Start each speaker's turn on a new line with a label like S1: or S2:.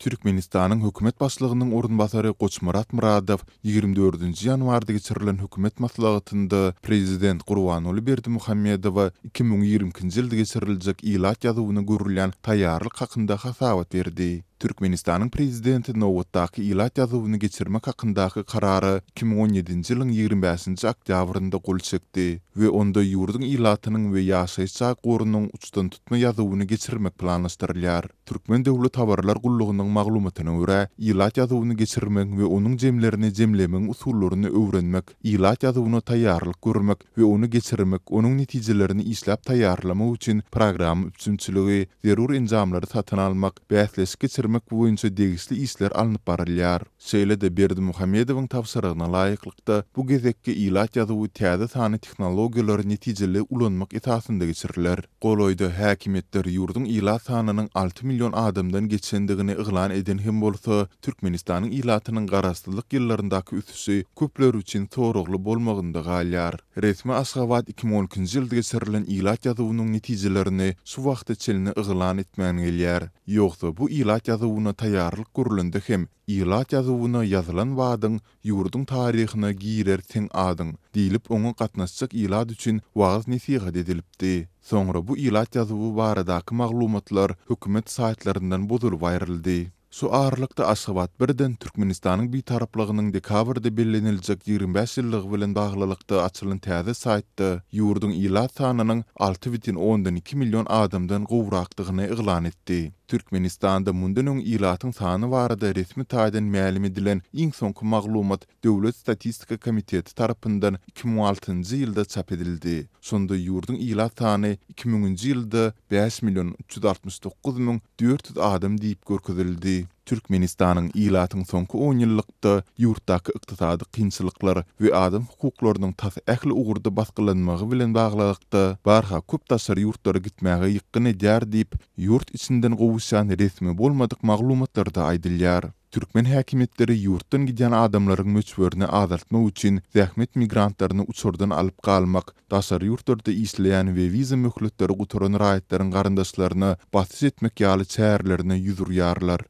S1: Türkmenistanyň hökümet başlygynyň orunbasary Goçmurat Muradow 24 ýanwarda geçirilen hökümet maslahatynda prezident Gurbanuly Berdimuhammedowa 2020-nji ýylda geçiriljek ilat ýazywyny görülýän taýýarlyk hakynda hasabat berdi. Türkmenistanyň prezidenti nowatdaky ilat ýazywyny geçirmek hakyndaky karary 2017-nji ýylyň 25-nji oktýabrynda gol çekdi we onda ýurdun ilatynyň we ýaşaýjak gorunyň uçdan tutma ýazywyny geçirmek planlaşdyrylýar. Türkmen Döwlet Habarlar Gullugynyň maglumatyna görä, ilat ýazywyny geçirmek we onuň jemlerini jemlemeň usullaryny öwrenmek, ilat ýazywyna taýýarlyk görmek we onu geçirmek, onuň netijelerini isläp taýýarlamak üçin program üçinçiligi, zerur enjamlary satyn almak, bäsleşik geçirmek boýunça degisli isler alınıp barylýar. Şeýle de Berdimuhammedowyň tapşyrygyna laýyklykda bu gezekki ilat ýazywy täze sany tehnologiýalary netijeli ulanmak esasynda geçiriler. Goloýda häkimetler ýurdun ilat sanynyň 6 million adamdan geçendigini yglan eden hem bolsa, Türkmenistanyň ilatynyň garaşdylyk ýyllaryndaky üsüşi köpler üçin soragly bolmagynda galýar. Resmi Aşgabat 2012-nji ýylda geçirilen ilat ýazywynyň netijelerini şu wagtda çelini yglan etmän gelýär. Ýogsa bu ilat ýazywyna taýýarlyk görülende hem ilat ýazywyna ýazylan wadyň ýurdun taryhyna girer teň adyň diýilip oňa gatnaşjak ilat üçin wagaz nesihat edilipdi. Soňra bu ilat ýazywy baradaky maglumatlar hökümet saýtlaryndan bozulup aýryldy. Şu arlykda Aşgabat birden Türkmenistanyň bitaraplygynyň dekabrda bellenilejek 25 ýyllygy bilen baglylykda açylan täze saýtda ýurdun ilat sanynyň 6,2 million adamdan gowrakdygyny yglan etdi. Türkmenistanda mundan öň ilatyň sany barada resmi taýdan ma'lum edilen iň soňky maglumat Döwlet Statistika Komiteti tarapyndan 2006-njy ýylda çap edildi. Şonda ýurdun ilat sany 2000-nji ýylda 5.369.400 adam diýip görkezildi. Türkmenistanyň ilatyň soňky 10 ýyllykda ýurtdaky ykdysady kynçylyklar we adam hukuklarynyň tas ähli ugurda baskylanmagy bilen baglykda barha köp taşar ýurtlara gitmäge ýykyn edýär diýip ýurt içinden gowuşan resmi bolmadyk maglumatlarda aýdylýar. Türkmen häkimetleri ýurtdan gidýän adamlaryň möçberini azaltmak üçin zähmet migrantlaryny uçurdan alyp galmak, daşary ýurtlarda isleýän we wiza möhletleri guturan raýatlaryň garyndaşlaryny basyş etmek ýaly çärlerine ýüzürýärler.